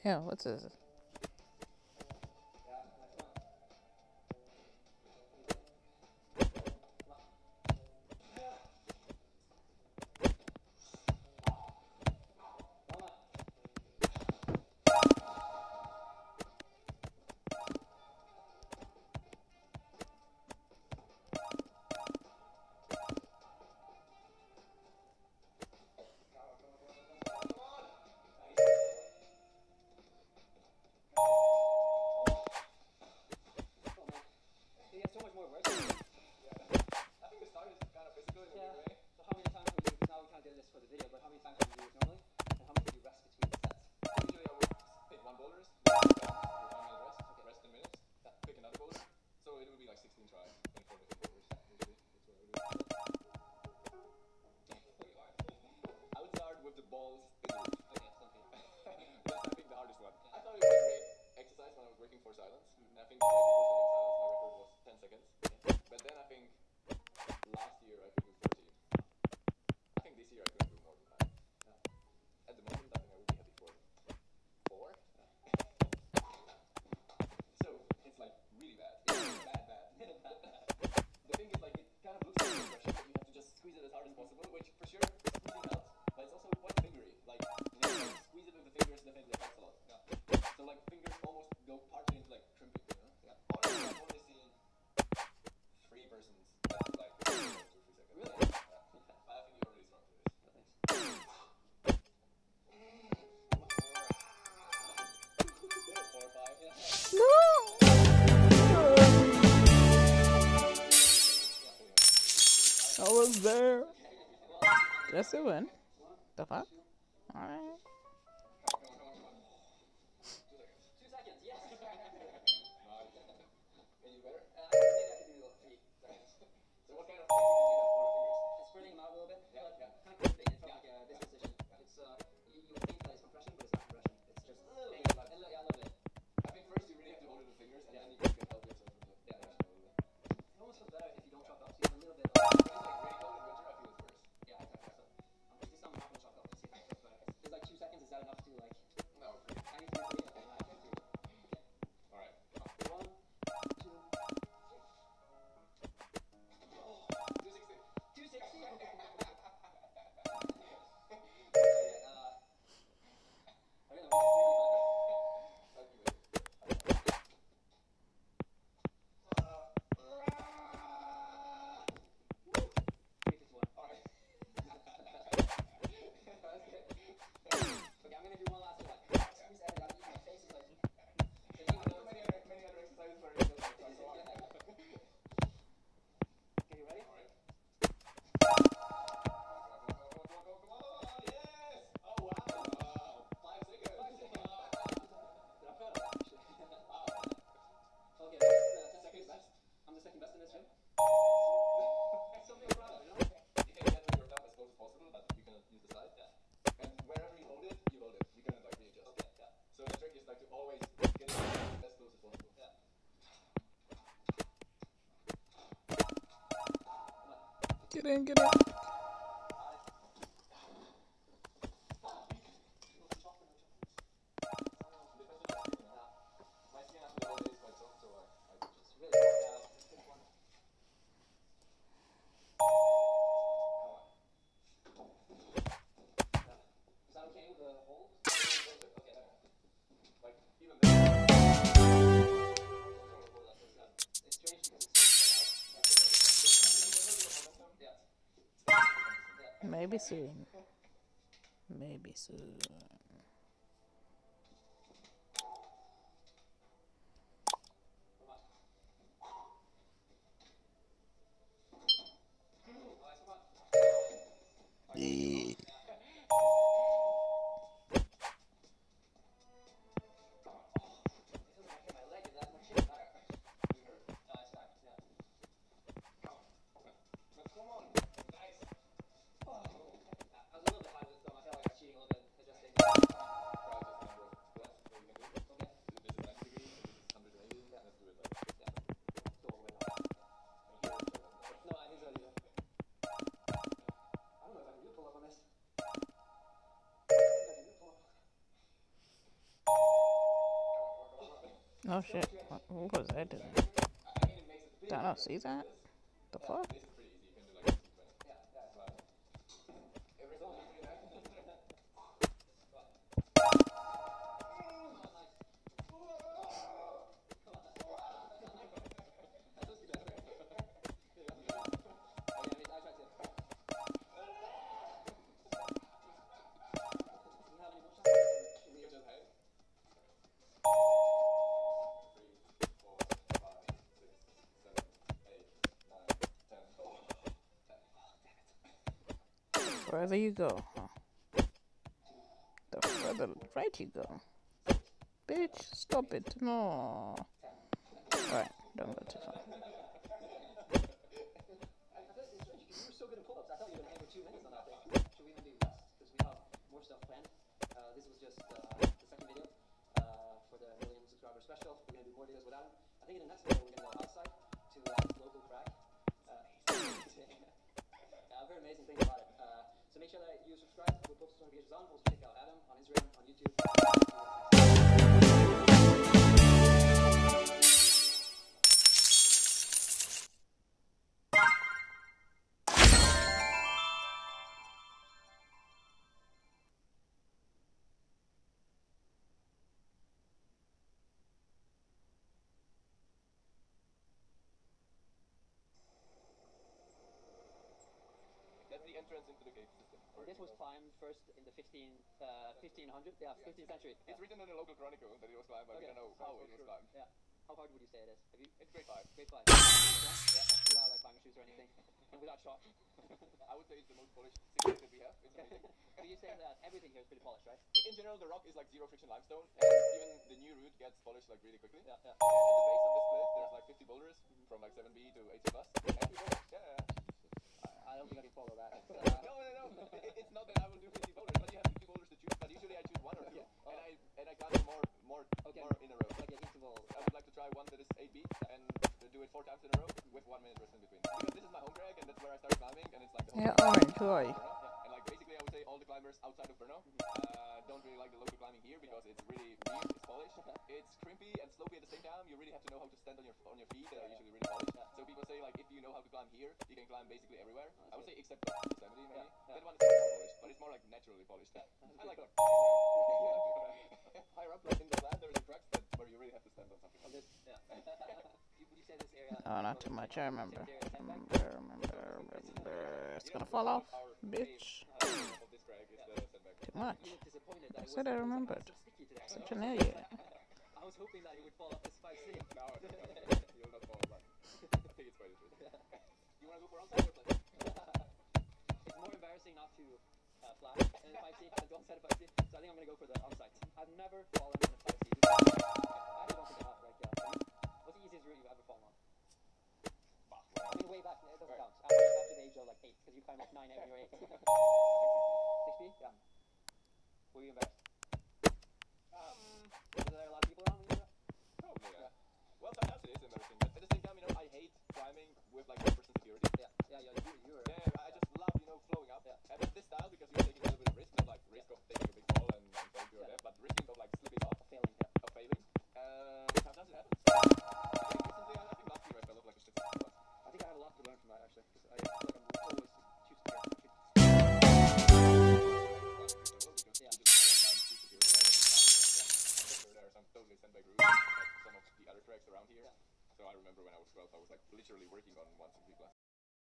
Yeah, what's this? I was there. That's a win. The fuck? Alright. Get in, get in. Maybe soon. Maybe soon. Oh shit. What was I doing? Did I not see that? The fuck? Wherever you go, huh? The further right you go. Bitch, stop it. No. Alright, don't go too far. Special. We're going to do more videos without him. I think in the next video we're going to go outside to local crack. Yeah, very amazing thing about it. So make sure that you subscribe. We'll post notifications on. Also check out Adam on Instagram, on YouTube. The entrance into the cave system. This was climbed first in the 1500, yeah, 15th century. It's written in the local chronicle that it was climbed, but we don't know how it was climbed. Yeah. How hard would you say it is? It's grade 5. Grade 5. Yeah. Without like climbing shoes or anything, and without shock. I would say it's the most polished city that we have. It's amazing. So you say that everything here is pretty polished, right? In general, the rock is like zero friction limestone, and even the new route gets polished like really quickly. Yeah, yeah. At the base of this cliff, there's like 50 boulders from like 7B to 80 plus. And we boulders. Yeah. I don't think I can follow that. No. It's not that I will do 50 boulders, but you have 50 boulders to choose. But usually I choose 1 or 2, and I count more in a row. Like an interval. I would like to try one that is 8B and do it 4 times in a row with 1 minute rest in between. Because this is my home crag, and that's where I started climbing, and it's like the whole Yeah, orange, why? And like basically I would say all the climbers outside of Brno don't really like the local climbing here because it's really weird, it's polished, it's crimpy and slopey at the same time. You really have to know how to stand on your feet that are usually really polished. So people say like if you know how to climb here, you can climb basically everywhere. I would say except the 70 maybe. That one is more polished, but it's more like naturally polished. I like that. Higher up like in the land there is a crack where you really have to stand on something. Would you say this area? Oh, not too much. I remember. It's gonna fall off, bitch. Too much. I said I remembered. Such an idiot. I was hoping that it would fall off this 5C. No, you'll not fall off. I think it's quite interesting. You want to go for onside or play? It's more embarrassing not to flash in 5C than to onside 5C, so I think I'm going to go for the onside. I've never fallen in a 5C. I actually don't think I have. What's the easiest route you've ever fallen on? I mean, way back, it doesn't count. After the age of like 8, because you climb like 9 when you're 8. 6B? Yeah. Were you embarrassed? Was there a lot of people around when you did that? Probably, yeah. Well, sometimes it is embarrassing, but at the same time, you know, I hate climbing with like 1% security. Yeah, you were. Yeah, I just love, you know, flowing up. Yeah. And with this style, because you're taking a little bit of risk, not like risk of taking a big fall and falling to your death, but risking of like slipping off, Of failing. sometimes it happens. I think last year I fell off like a shit. I think I have a lot to learn from that actually, because I feel like I'm always too scared to shoot. Totally sandbag route, like some of the other tracks around here. So I remember when I was 12, I was like literally working on 160 plus.